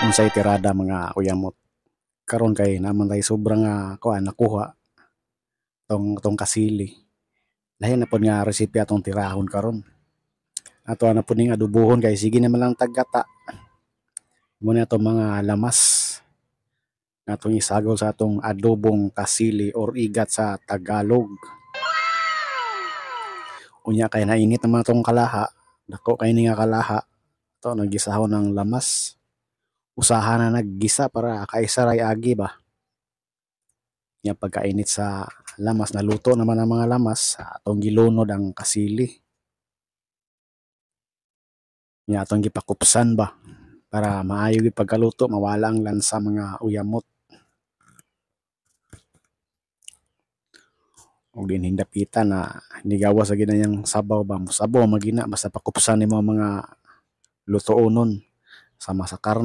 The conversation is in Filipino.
unsay tirada mga uyamot. Karon kay naman tay sobrang kuan nakuha tong kasili. Lahi na pod nga recipe atong tirahon karon. Ato na pod ning adobohon kay sige naman lang taggata. Mo na atong mga lamas nga atong isagol sa atong adobong kasili or igat sa Tagalog. Unya kay nainit naman atong kalaha, dako kay ni nga kalaha. Ito naggisahon ng lamas. Usaha na naggisa para kaisa ray agi ba. Nya pagkainit sa lamas, naluto naman ang mga lamas, atong gilunod ang kasili. Nya atong gipakupsan ba para maayo gyud pagkaluto, mawala ang lansa mga uyamot. Og din hindapitan na nigawas sa ginanyang sabaw ba, sabaw magina basta pakupsan nimo ang mga lutuonon sama sa karne.